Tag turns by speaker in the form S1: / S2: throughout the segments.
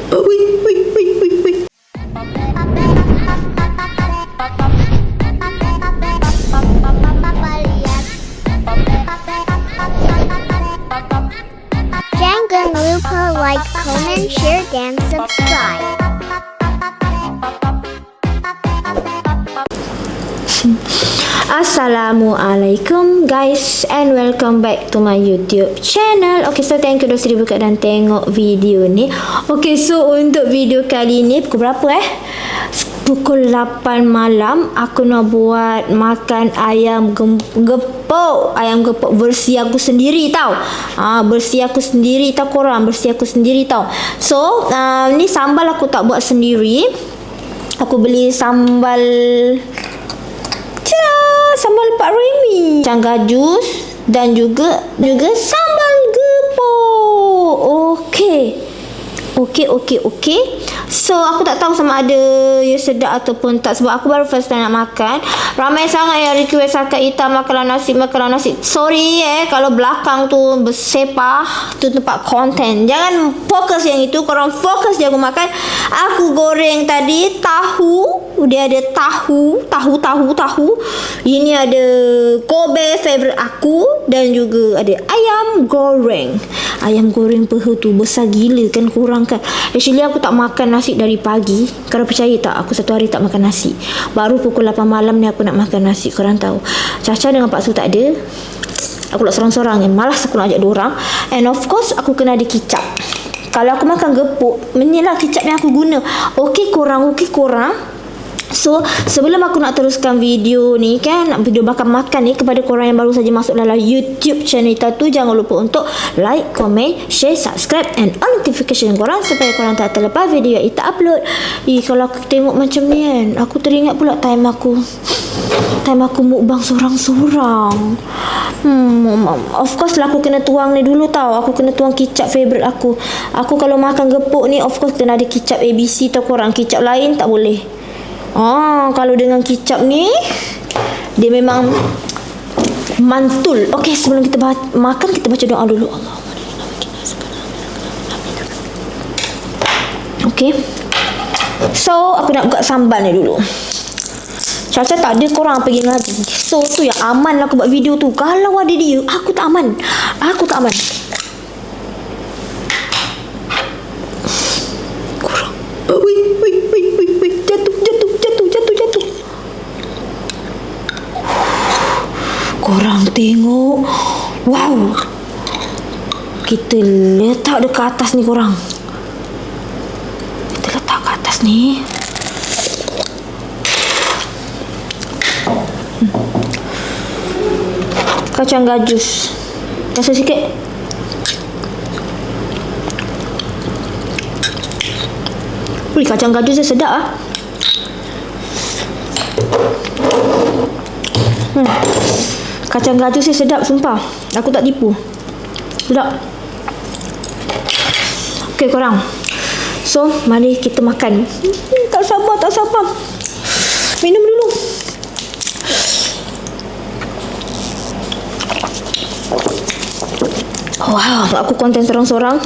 S1: Wih, wih, wih, wih, wih.
S2: Jangan lupa like, comment, share, dan subscribe.
S3: Assalamualaikum guys, and welcome back to my YouTube channel. Okay, so thank you dah sudi buka dan tengok video ni. Okay, so untuk video kali ni pukul berapa Pukul 8 malam aku nak buat makan ayam gepuk. Ayam gepuk versi aku sendiri tau. Versi aku sendiri tau korang, versi aku sendiri tau. So, ni sambal aku tak buat sendiri. Aku beli sambal sambal Pak Remy, kacang gajus dan juga sambal gepuk. Okey. So aku tak tahu sama ada ia sedap ataupun tak, sebab aku baru first time nak makan. Ramai sangat yang request akak Ita makanlah nasi. Sorry kalau belakang tu bersepah, tu tempat konten. Jangan fokus yang itu, korang fokus je aku makan. Aku goreng tadi tahu. Dia ada tahu. Ini ada Kobe favorite aku, dan juga ada ayam goreng. Ayam goreng peha tu besar gila kan korang kan. Actually aku tak makan nasi dari pagi. Korang percaya tak, aku satu hari tak makan nasi. Baru pukul 8 malam ni aku nak makan nasi. Korang tahu, Caca dengan Pak Su tak ada. Aku nak sorang-sorang ni, malas aku nak ajak diorang. And of course aku kena ada kicap. Kalau aku makan gepuk, menyelah kicap yang aku guna. Okey korang. So, sebelum aku nak teruskan video ni kan, video makan-makan ni, kepada korang yang baru saja masuk dalam YouTube channel Ita tu, jangan lupa untuk like, comment, share, subscribe and on notification korang supaya korang tak terlepas video yang Ita upload. Kalau aku tengok macam ni kan, aku teringat pula time aku mukbang sorang-sorang. Of course lah aku kena tuang ni dulu tau. Aku kena tuang kicap favorite aku. Aku kalau makan gepuk ni, of course kena ada kicap ABC tau korang. Kicap lain tak boleh. Kalau dengan kicap ni, dia memang mantul. Okey, sebelum kita makan, kita baca doa dulu. Okey. So, aku nak buka sambal ni dulu. Caca tak ada, korang pergi ngaji. So, tu yang aman lah aku buat video tu. Kalau ada dia, aku tak aman. Korang. Wih. Jatuh. Korang tengok. Wow. Kita letak dekat atas ni korang. Kacang gajus. Rasa sikit. Kacang gajus dia sedap Kacang gajus dia sedap, sumpah. Aku tak tipu. Sedap. Okey korang. So, mari kita makan. Tak sabar. Minum dulu. Wow, aku konten sorang-sorang.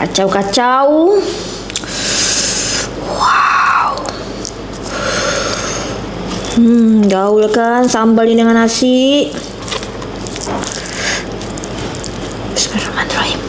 S3: Kacau. Wow. Gaul kan sambal ni dengan nasi. Bismillahirrahmanirrahim.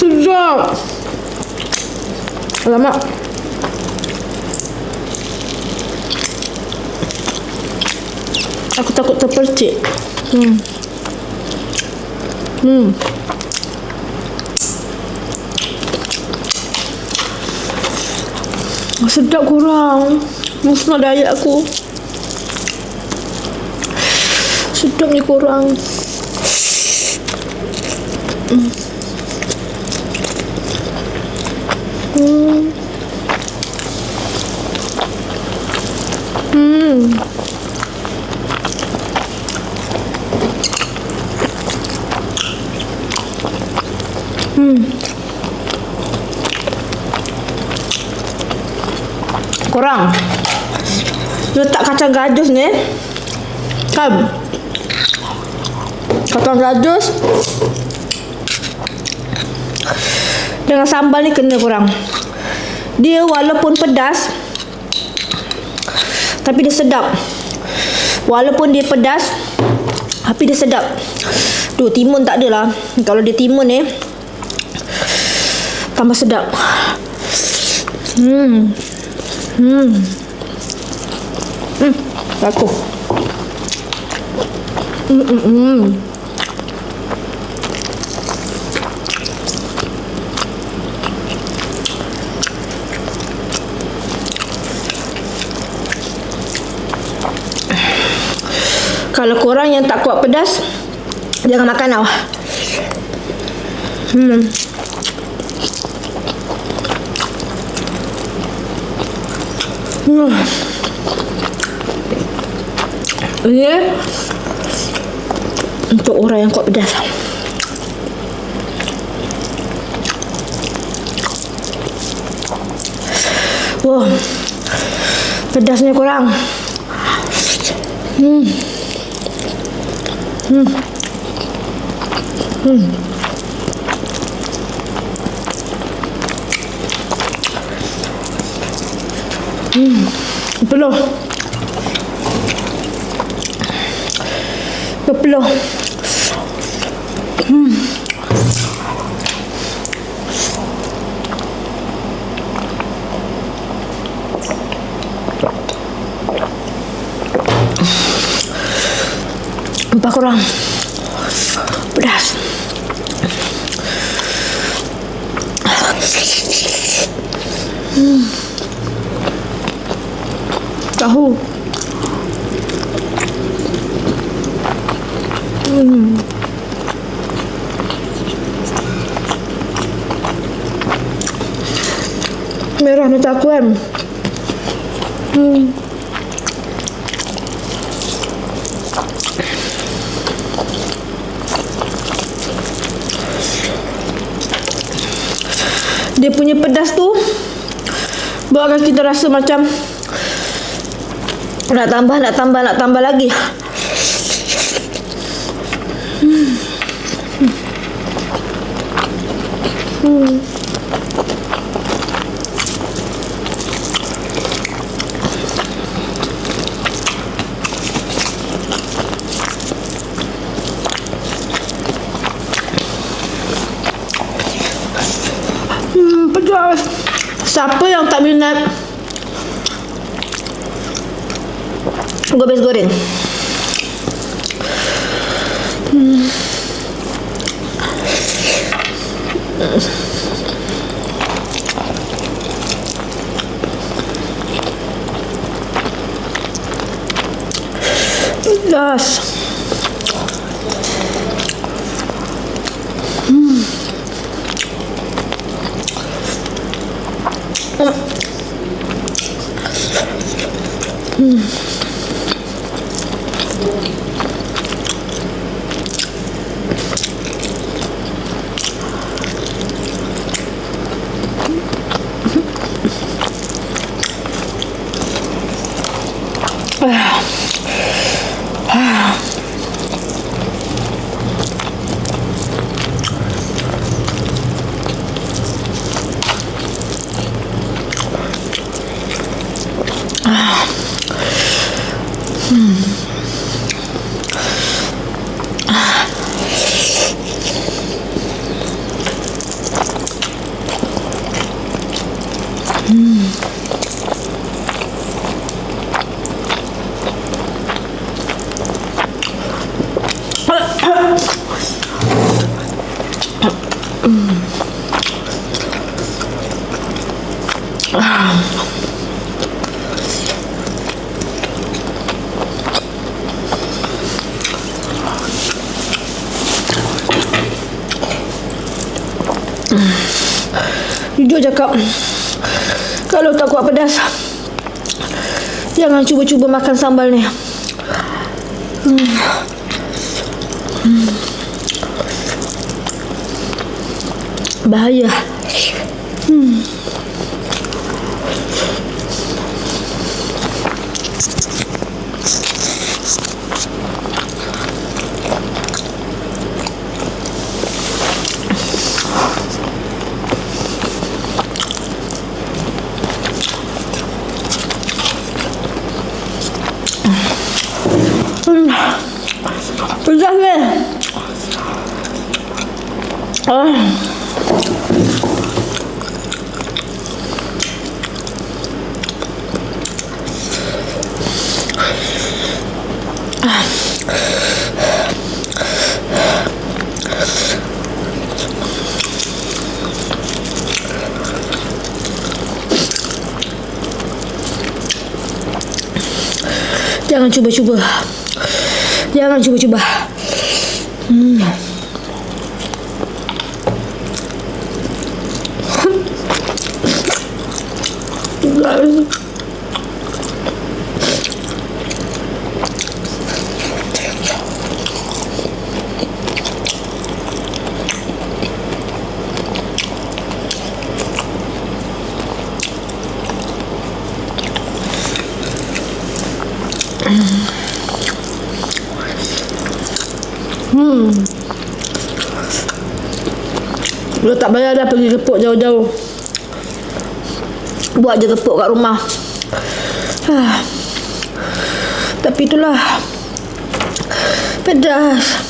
S3: Sedap. Alamak. Aku takut terpercik. Sedap korang. Musnah diet aku. Sedap ni korang. Korang letak kacang gajus ni kan, kacang gajus dengan sambal ni kena korang. Dia walaupun pedas tapi dia sedap. Walaupun dia pedas tapi dia sedap. Tu timun tak adalah. Kalau dia timun ni tambah sedap. Aku. Kalau korang yang tak kuat pedas, jangan makan tau. Ini untuk orang yang kuat pedas. Wah, pedasnya korang. Peluh. Peluh. Nampak korang pedas. Tahu. Merah mata aku kan. Dia punya pedas tu buatkan kita rasa macam nak tambah lagi. Pedas. Siapa yang tak minat gobes goreng? Pedas. Jujur cakap, kalau tak kuat pedas, jangan cuba-cuba makan sambal ni. Bahaya. Pedas ni. Jangan cuba-cuba. Jangan cuba-cuba. Kalau tak bayar dah pergi gepuk jauh-jauh. Buat je gepuk kat rumah. Tapi itulah, pedas.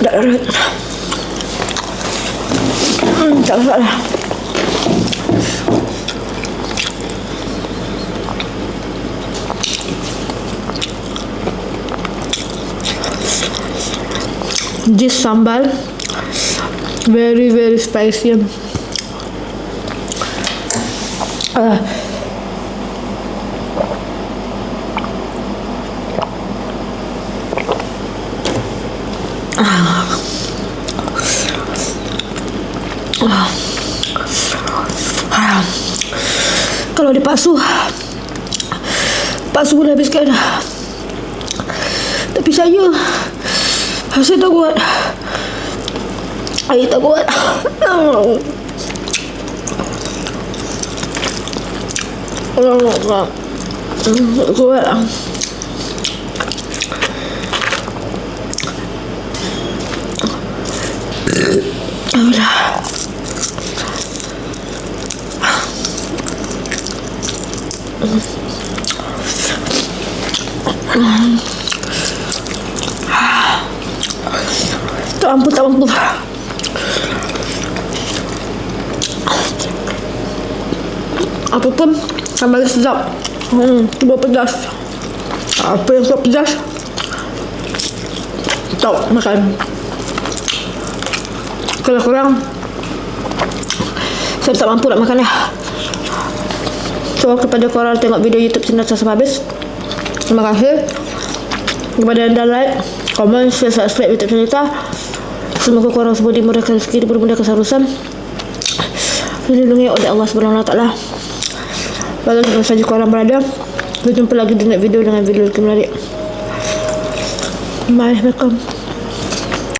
S3: Tak darat. Tak masalah. This sambal very spicy. Kalau dipaksu boleh habiskan. Tapi saya tak kuat. Saya tak kuat. Tak kuat. Tak mampu. Apapun sambal sedap. Cuba pedas. Apa yang suka pedas, tak makan. Kalau kurang, saya tak mampu nak makan dah. So, kepada korang tengok video YouTube channel saya sampai habis, terima kasih. Kepada anda like, komen, share, subscribe YouTube channel kita. Semoga korang semua dimudahkan rezeki, dipermudahkan urusan, dilindungi oleh Allah Subhanahu Wa Taala. Walau di mana saja korang berada, kita jumpa lagi di next video dengan video lagi menarik. Bye, welcome.